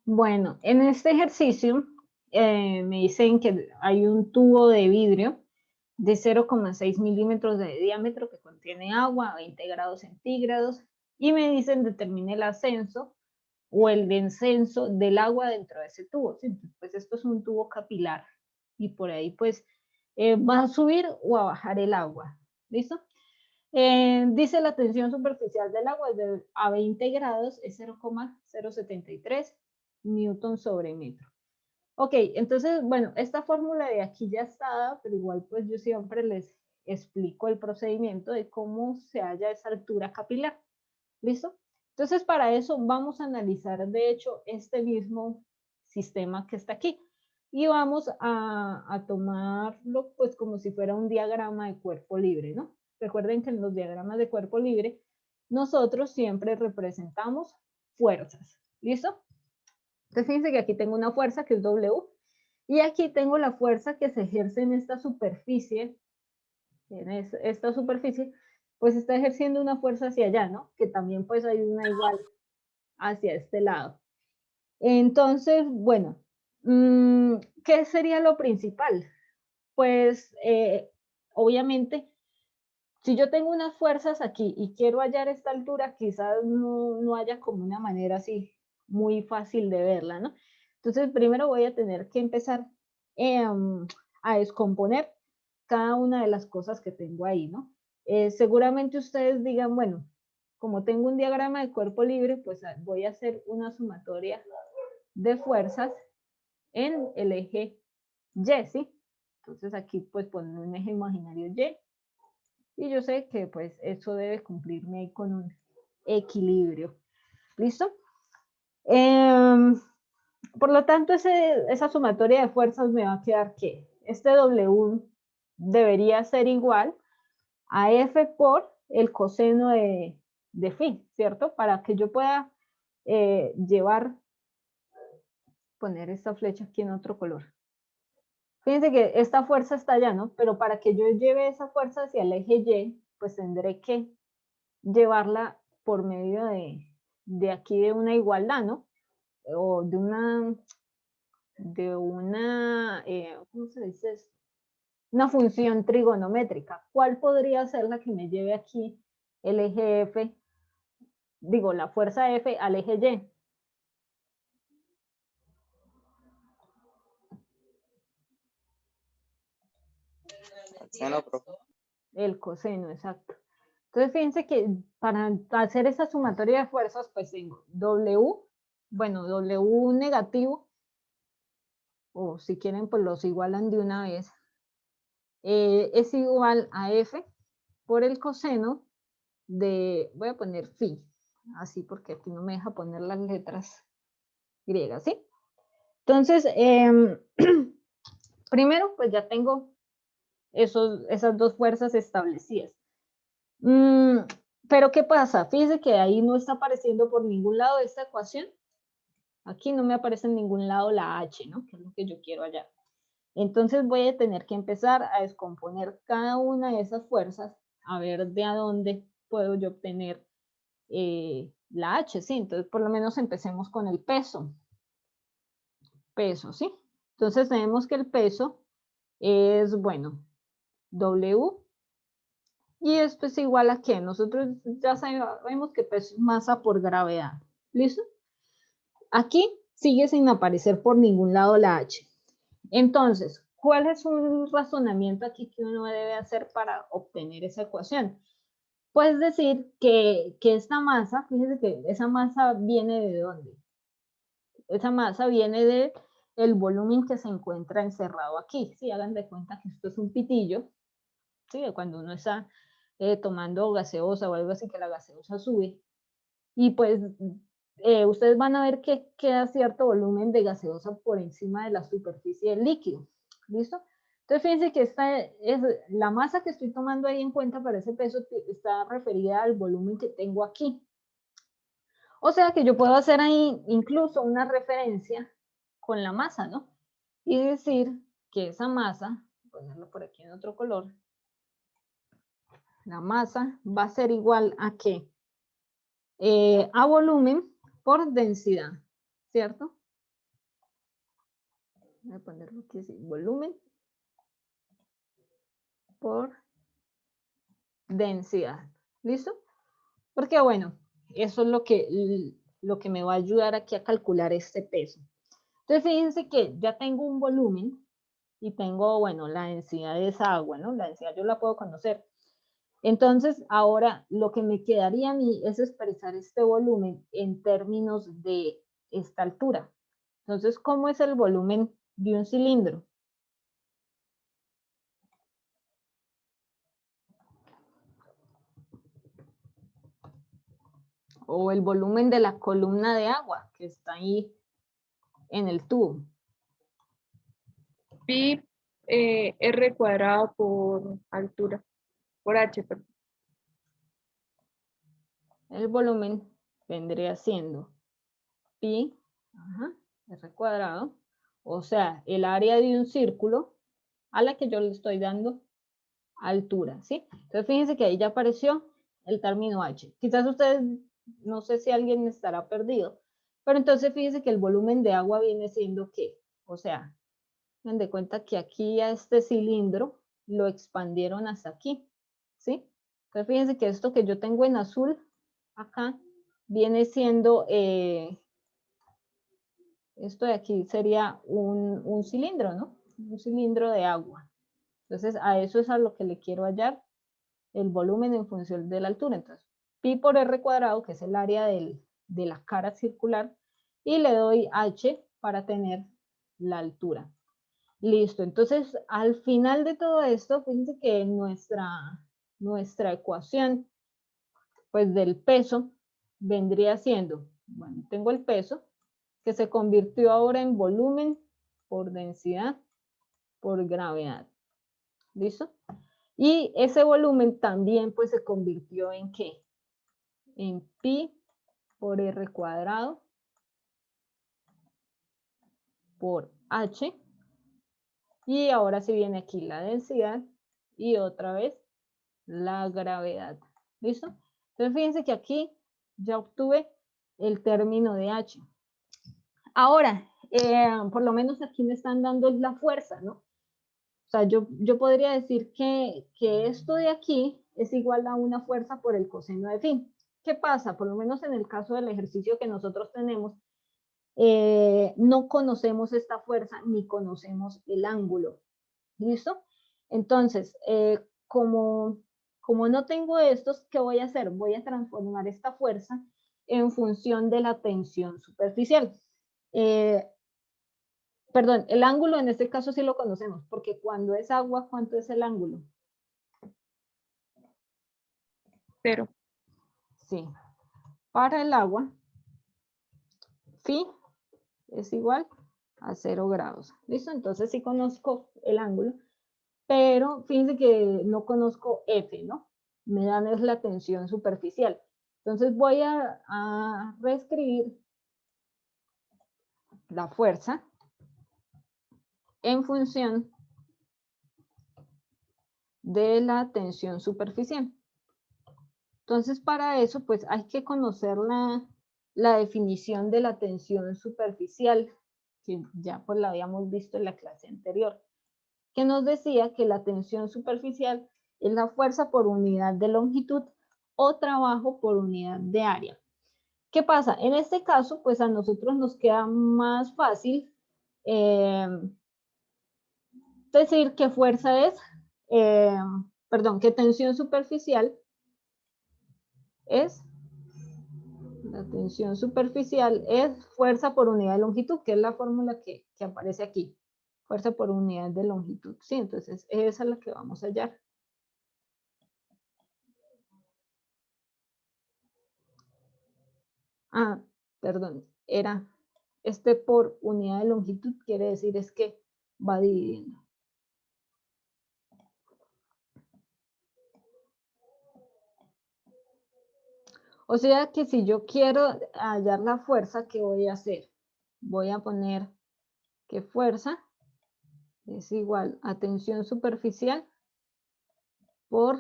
Bueno, en este ejercicio me dicen que hay un tubo de vidrio de 0,6 milímetros de diámetro que contiene agua a 20 grados centígrados y me dicen determine el ascenso o el descenso del agua dentro de ese tubo. ¿Sí? Pues esto es un tubo capilar y por ahí pues va a subir o a bajar el agua. ¿Listo? Dice la tensión superficial del agua a 20 grados es 0,073 newton sobre metro. Ok, entonces, bueno, esta fórmula de aquí ya está dada, pero igual pues yo siempre les explico el procedimiento de cómo se halla esa altura capilar. ¿Listo? Entonces, para eso vamos a analizar, de hecho, este mismo sistema que está aquí. Y vamos a tomarlo pues como si fuera un diagrama de cuerpo libre, ¿no? Recuerden que en los diagramas de cuerpo libre nosotros siempre representamos fuerzas. ¿Listo? Entonces fíjense que aquí tengo una fuerza que es W y aquí tengo la fuerza que se ejerce en esta superficie, pues está ejerciendo una fuerza hacia allá, ¿no? Que también pues hay una igual hacia este lado. Entonces, bueno, ¿qué sería lo principal? Pues obviamente, si yo tengo unas fuerzas aquí y quiero hallar esta altura, quizás no haya como una manera así muy fácil de verla, ¿no? Entonces, primero voy a tener que empezar a descomponer cada una de las cosas que tengo ahí, ¿no? Seguramente ustedes digan, bueno, como tengo un diagrama de cuerpo libre, pues voy a hacer una sumatoria de fuerzas en el eje Y, ¿sí? Entonces aquí pues poner un eje imaginario Y y yo sé que pues eso debe cumplirme ahí con un equilibrio. ¿Listo? Por lo tanto, esa sumatoria de fuerzas me va a quedar que este W debería ser igual a F por el coseno de phi, ¿cierto? Para que yo pueda poner esta flecha aquí en otro color. Fíjense que esta fuerza está allá, ¿no? Pero para que yo lleve esa fuerza hacia el eje Y, pues tendré que llevarla por medio de aquí de una igualdad, ¿no? O ¿cómo se dice esto? Una función trigonométrica. ¿Cuál podría ser la que me lleve aquí el eje F, digo, la fuerza F al eje Y? Bueno, profe. El coseno, exacto. Entonces, fíjense que para hacer esa sumatoria de fuerzas, pues tengo W, bueno, W negativo, o si quieren, pues los igualan de una vez, es igual a F por el coseno voy a poner phi, así porque aquí no me deja poner las letras griegas, ¿sí? Entonces, primero, pues ya tengo esas dos fuerzas establecidas. Pero ¿qué pasa? Fíjense que ahí no está apareciendo por ningún lado esta ecuación. Aquí no me aparece en ningún lado la H, ¿no? Que es lo que yo quiero hallar. Entonces voy a tener que empezar a descomponer cada una de esas fuerzas a ver de a dónde puedo yo obtener la H, ¿sí? Entonces por lo menos empecemos con el peso. Peso, ¿sí? Entonces tenemos que el peso es, bueno, W y esto es igual a ¿qué? Nosotros ya sabemos que peso es masa por gravedad. ¿Listo? Aquí sigue sin aparecer por ningún lado la H. Entonces, ¿cuál es un razonamiento aquí que uno debe hacer para obtener esa ecuación? Puedes decir que esta masa, fíjense que esa masa viene de ¿dónde? Esa masa viene del volumen que se encuentra encerrado aquí. Sí, hagan de cuenta que esto es un pitillo, ¿sí? Cuando uno está tomando gaseosa o algo así, que la gaseosa sube. Y pues ustedes van a ver que queda cierto volumen de gaseosa por encima de la superficie del líquido. ¿Listo? Entonces fíjense que esta es la masa que estoy tomando ahí en cuenta para ese peso está referida al volumen que tengo aquí. O sea que yo puedo hacer ahí incluso una referencia con la masa, ¿no? Y decir que esa masa, ponerlo por aquí en otro color, la masa va a ser igual a ¿qué? A volumen por densidad, ¿cierto? voy a ponerlo aquí así, volumen por densidad. ¿Listo? Porque bueno, eso es lo que me va a ayudar aquí a calcular este peso. Entonces fíjense que ya tengo un volumen y tengo, bueno, la densidad de esa agua, ¿no? La densidad yo la puedo conocer. Entonces, ahora lo que me quedaría a mí es expresar este volumen en términos de esta altura. Entonces, ¿cómo es el volumen de un cilindro? O el volumen de la columna de agua que está ahí en el tubo. Pi R cuadrado por altura, por H, perdón. El volumen vendría siendo pi r cuadrado, o sea, el área de un círculo a la que yo le estoy dando altura, ¿sí? Entonces fíjense que ahí ya apareció el término H. Quizás ustedes, no sé si alguien estará perdido, pero entonces fíjense que el volumen de agua viene siendo ¿qué? O sea, den de cuenta que aquí a este cilindro lo expandieron hasta aquí, ¿sí? Entonces fíjense que esto que yo tengo en azul acá viene siendo, esto de aquí sería un cilindro, ¿no? Un cilindro de agua. Entonces a eso es a lo que le quiero hallar el volumen en función de la altura. Entonces, pi por r cuadrado, que es el área de la cara circular, y le doy h para tener la altura. Listo, entonces al final de todo esto, fíjense que nuestra ecuación pues del peso vendría siendo, bueno, tengo el peso que se convirtió ahora en volumen por densidad por gravedad. ¿Listo? Y ese volumen también pues se convirtió en ¿qué? En pi por r cuadrado por h. Y ahora sí viene aquí la densidad y otra vez la gravedad. ¿Listo? Entonces fíjense que aquí ya obtuve el término de h. Ahora, por lo menos aquí me están dando la fuerza, ¿no? O sea, yo podría decir que esto de aquí es igual a una fuerza por el coseno de phi. ¿Qué pasa? Por lo menos en el caso del ejercicio que nosotros tenemos, no conocemos esta fuerza ni conocemos el ángulo. ¿Listo? Entonces, como no tengo estos, ¿qué voy a hacer? Voy a transformar esta fuerza en función de la tensión superficial. Perdón, el ángulo en este caso sí lo conocemos, porque cuando es agua, ¿cuánto es el ángulo? 0. Sí. Para el agua, phi es igual a 0 grados. ¿Listo? Entonces sí conozco el ángulo, pero fíjense que no conozco F, ¿no? Me dan es la tensión superficial. Entonces voy a reescribir la fuerza en función de la tensión superficial. Entonces, para eso, pues hay que conocer la definición de la tensión superficial, que ya pues la habíamos visto en la clase anterior, que nos decía que la tensión superficial es la fuerza por unidad de longitud o trabajo por unidad de área. ¿Qué pasa? En este caso, pues a nosotros nos queda más fácil decir qué fuerza es, perdón, qué tensión superficial es. La tensión superficial es fuerza por unidad de longitud, que es la fórmula que aparece aquí. Fuerza por unidad de longitud. Sí, entonces esa es la que vamos a hallar. Ah, perdón, era este por unidad de longitud, quiere decir es que va dividiendo. O sea que si yo quiero hallar la fuerza, ¿qué voy a hacer? Voy a poner que fuerza es igual a tensión superficial por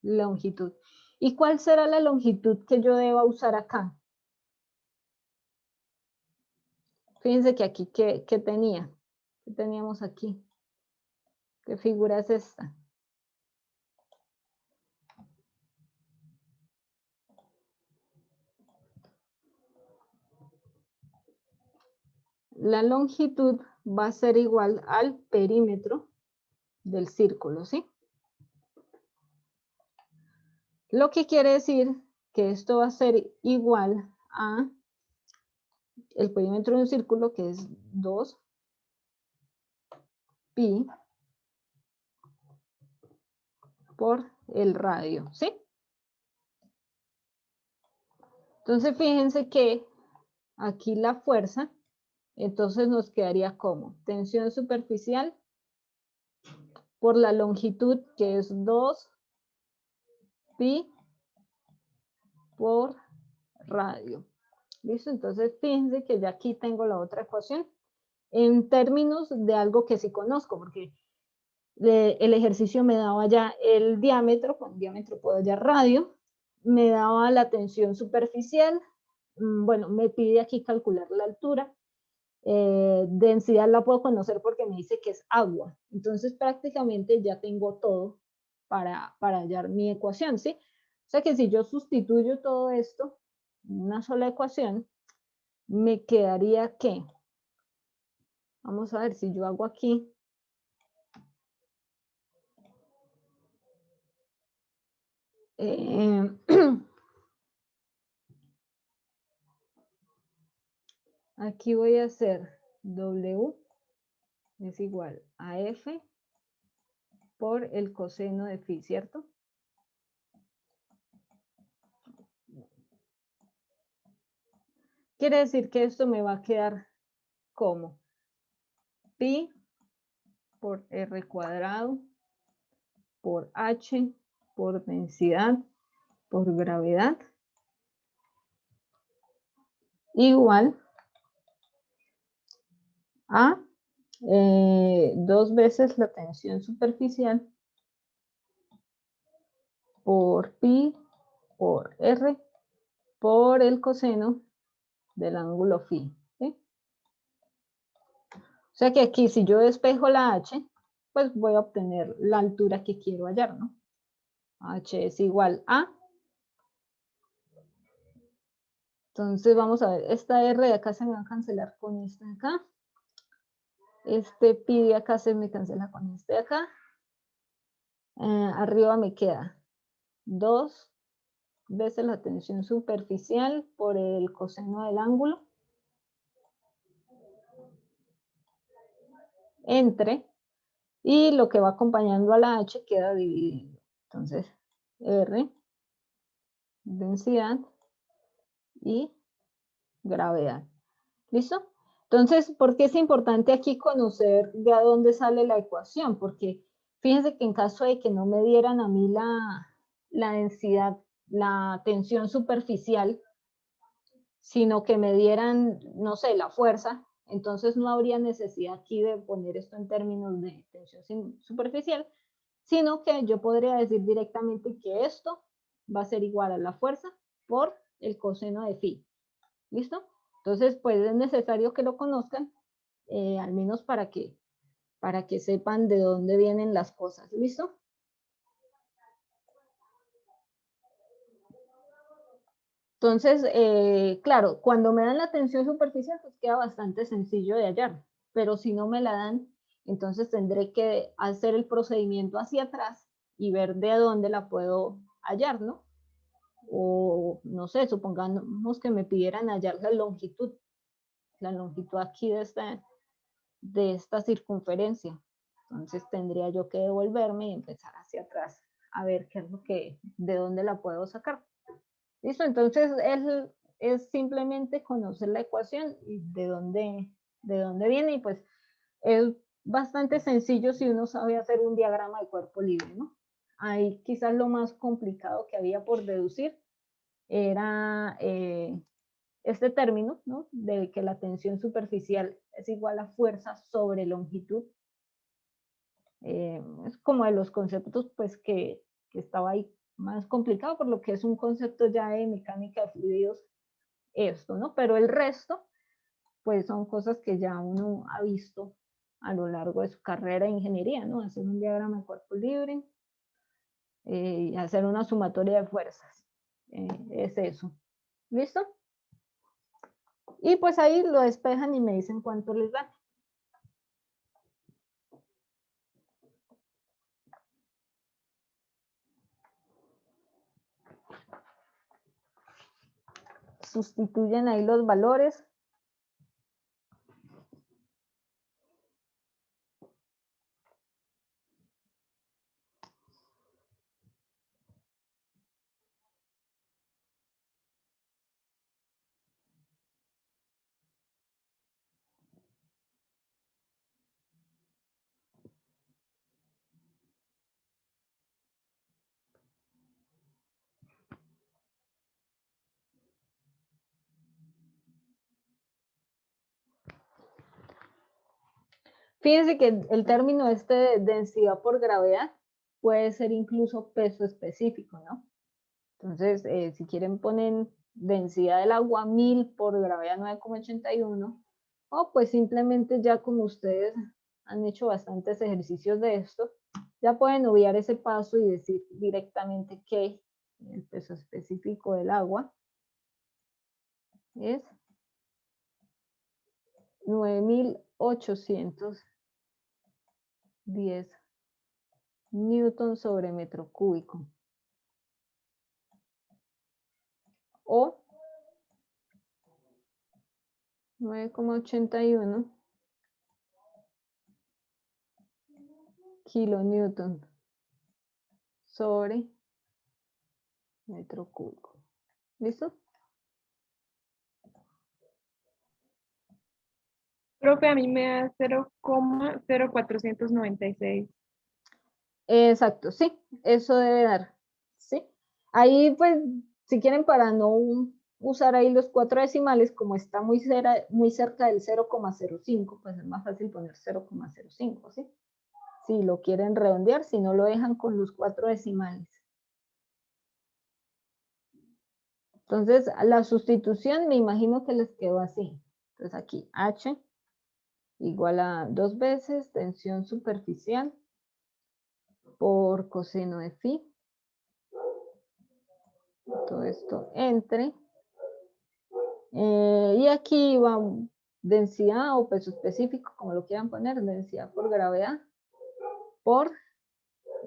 longitud. ¿Y cuál será la longitud que yo deba usar acá? Fíjense que aquí, ¿qué tenía? ¿Qué teníamos aquí? ¿Qué figura es esta? La longitud va a ser igual al perímetro del círculo, ¿sí? Lo que quiere decir que esto va a ser igual a el perímetro de un círculo, que es 2 pi por el radio, ¿sí? Entonces, fíjense que aquí la fuerza, entonces nos quedaría como tensión superficial por la longitud, que es 2 pi por radio. ¿Listo? Entonces, fíjense que ya aquí tengo la otra ecuación en términos de algo que sí conozco, porque el ejercicio me daba ya el diámetro, con diámetro puedo hallar radio, me daba la tensión superficial, bueno, me pide aquí calcular la altura, densidad la puedo conocer porque me dice que es agua, entonces prácticamente ya tengo todo para hallar mi ecuación, ¿sí? O sea que si yo sustituyo todo esto en una sola ecuación, me quedaría que, vamos a ver si yo hago aquí, aquí voy a hacer W es igual a F por el coseno de phi, ¿cierto? Quiere decir que esto me va a quedar como pi por R cuadrado por H por densidad por gravedad igual a 2 veces la tensión superficial por pi por R por el coseno del ángulo phi, ¿sí? O sea que aquí si yo despejo la H, pues voy a obtener la altura que quiero hallar, ¿no? H es igual a, entonces vamos a ver, esta R de acá se me va a cancelar con esta de acá, este pi de acá se me cancela con este de acá, arriba me queda 2 veces la tensión superficial por el coseno del ángulo, entre, y lo que va acompañando a la H queda dividido. Entonces, R, densidad y gravedad. ¿Listo? Entonces, ¿por qué es importante aquí conocer de dónde sale la ecuación? Porque fíjense que en caso de que no me dieran a mí la densidad, la tensión superficial, sino que me dieran, no sé, la fuerza, entonces no habría necesidad aquí de poner esto en términos de tensión superficial, sino que yo podría decir directamente que esto va a ser igual a la fuerza por el coseno de phi. ¿Listo? Entonces, pues es necesario que lo conozcan, al menos para que sepan de dónde vienen las cosas. ¿Listo? Entonces, claro, cuando me dan la tensión superficial, pues queda bastante sencillo de hallar, pero si no me la dan, entonces tendré que hacer el procedimiento hacia atrás y ver de dónde la puedo hallar, ¿no? O no sé, supongamos que me pidieran hallar la longitud aquí de esta circunferencia. Entonces tendría yo que devolverme y empezar hacia atrás a ver qué es lo que, de dónde la puedo sacar. ¿Listo? Entonces es simplemente conocer la ecuación y de dónde viene, y pues es bastante sencillo si uno sabe hacer un diagrama de cuerpo libre, ¿no? Ahí quizás lo más complicado que había por deducir era este término, ¿no? De que la tensión superficial es igual a fuerza sobre longitud. Es como de los conceptos pues que estaba ahí más complicado, por lo que es un concepto ya de mecánica de fluidos esto, ¿no? Pero el resto pues son cosas que ya uno ha visto a lo largo de su carrera de ingeniería, ¿no? Hacer un diagrama de cuerpo libre y hacer una sumatoria de fuerzas. Es eso. ¿Listo? Y pues ahí lo despejan y me dicen cuánto les da. Sustituyen ahí los valores. Fíjense que el término este de densidad por gravedad puede ser incluso peso específico, ¿no? Entonces, si quieren ponen densidad del agua 1000 por gravedad 9,81, o pues simplemente ya como ustedes han hecho bastantes ejercicios de esto, ya pueden obviar ese paso y decir directamente que el peso específico del agua es 9810 newton sobre metro cúbico. O 9,81 kilonewton sobre metro cúbico. ¿Listo? Profe, a mí me da 0,0496. Exacto, sí, eso debe dar. ¿Sí? Ahí, pues, si quieren, para no usar ahí los 4 decimales, como está muy cerca del 0,05, pues es más fácil poner 0,05, ¿sí? Si lo quieren redondear, si no lo dejan con los 4 decimales. Entonces, la sustitución me imagino que les quedó así. Entonces aquí H igual a 2 veces tensión superficial por coseno de phi. Todo esto entre. Y aquí va densidad o peso específico, como lo quieran poner, densidad por gravedad por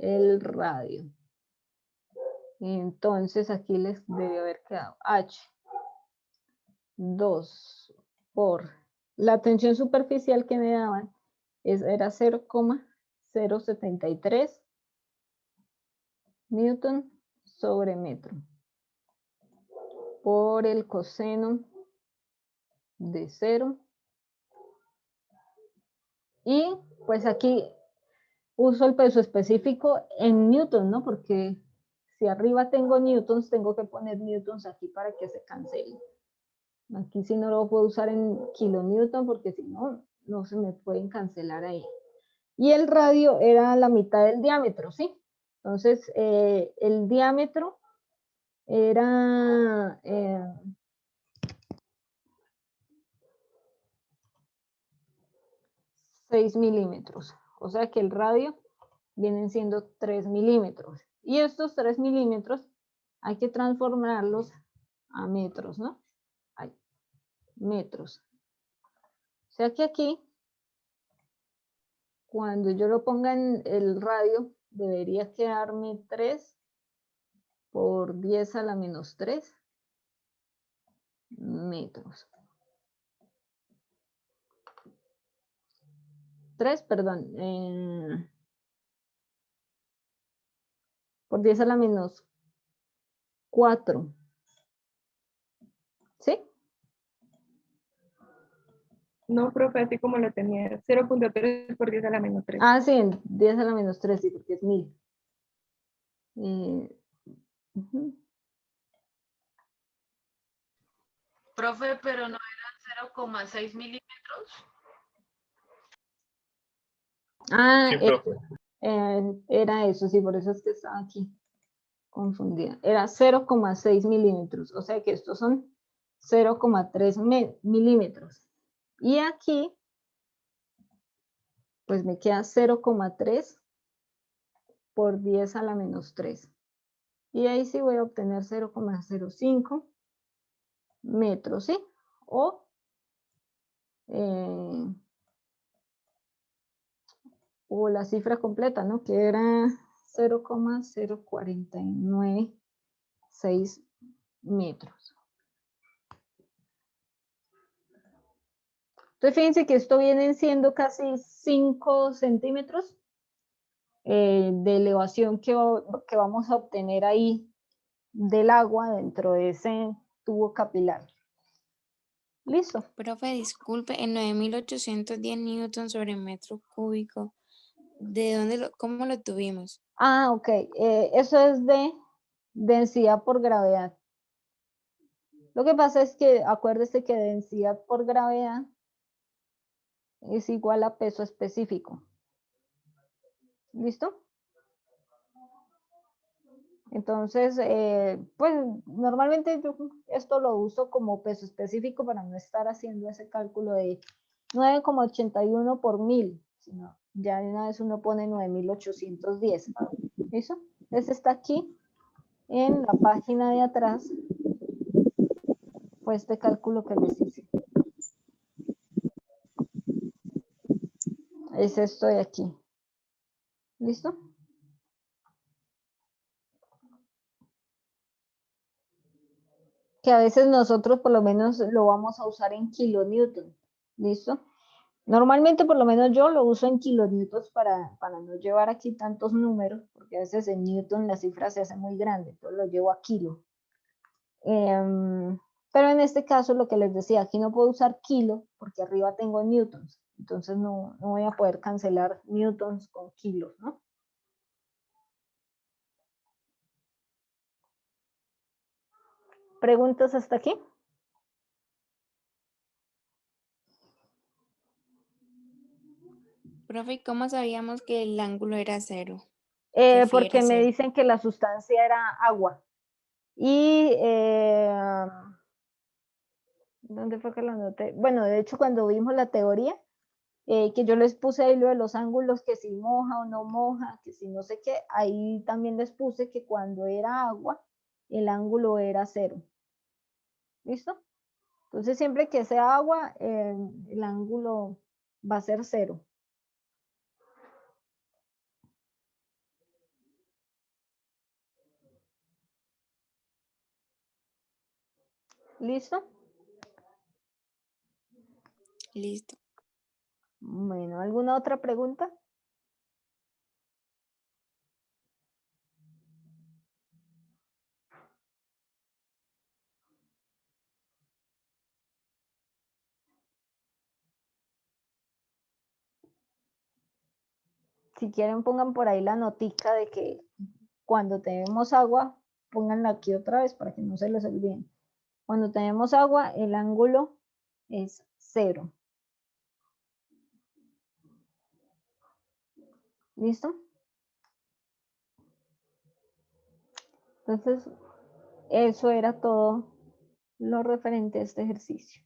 el radio. Entonces aquí les debe haber quedado H 2 por la tensión superficial que me daban era 0,073 newton sobre metro por el coseno de 0. Y pues aquí uso el peso específico en newton, ¿no? Porque si arriba tengo newtons, tengo que poner newtons aquí para que se cancele. Aquí sí no lo puedo usar en kilonewton porque si no, no se me pueden cancelar ahí. Y el radio era la mitad del diámetro, ¿sí? Entonces, el diámetro era 6 milímetros. O sea que el radio vienen siendo 3 milímetros. Y estos 3 milímetros hay que transformarlos a metros, ¿no? Ay, metros. O sea que aquí, cuando yo lo ponga en el radio, debería quedarme 3 por 10 a la menos 3 metros. 3, perdón, por 10 a la menos 4. ¿Sí? No, profe, así como lo tenía. 0,3 por 10 a la menos 3. Ah, sí, 10 a la menos 3, sí, porque es 1000. Profe, pero no eran 0,6 milímetros. Ah, Sí, profe. era eso, sí, por eso es que estaba aquí confundida. Era 0,6 milímetros, o sea que estos son 0,3 milímetros. Y aquí pues me queda 0,3 por 10 a la menos 3. Y ahí sí voy a obtener 0,05 metros, ¿sí? O la cifra completa, ¿no? Que era 0,0496 metros. Entonces, fíjense que esto vienen siendo casi 5 centímetros de elevación que vamos a obtener ahí del agua dentro de ese tubo capilar. ¿Listo? Profe, disculpe, en 9.810 newtons sobre metro cúbico, ¿de dónde cómo lo tuvimos? Ah, ok. Eso es de densidad por gravedad. Lo que pasa es que acuérdese que densidad por gravedad es igual a peso específico. ¿Listo? Entonces, pues normalmente yo esto lo uso como peso específico para no estar haciendo ese cálculo de 9,81 por 1000, sino ya de una vez uno pone 9.810. ¿Listo? Entonces está aquí en la página de atrás, pues este cálculo que les hice. Es esto de aquí. ¿Listo? Que a veces nosotros por lo menos lo vamos a usar en kilonewton. ¿Listo? Normalmente por lo menos yo lo uso en kilonewtons para no llevar aquí tantos números, porque a veces en newton la cifra se hace muy grande, entonces lo llevo a kilo. Pero en este caso lo que les decía, aquí no puedo usar kilo porque arriba tengo newtons, entonces no voy a poder cancelar newtons con kilos, ¿no? ¿Preguntas hasta aquí? Profe, ¿cómo sabíamos que el ángulo era 0? Que phi Porque era me 0. dicen que la sustancia era agua. Y, ¿dónde fue que lo anoté? Bueno, de hecho cuando vimos la teoría, que yo les puse ahí lo de los ángulos, que si moja o no moja, que si no sé qué, ahí también les puse que cuando era agua, el ángulo era 0. ¿Listo? Entonces siempre que sea agua, el ángulo va a ser 0. ¿Listo? Listo. Bueno, ¿alguna otra pregunta? Si quieren pongan por ahí la notica de que cuando tenemos agua, pónganla aquí otra vez para que no se les olviden. Cuando tenemos agua, el ángulo es 0. ¿Listo? Entonces, eso era todo lo referente a este ejercicio.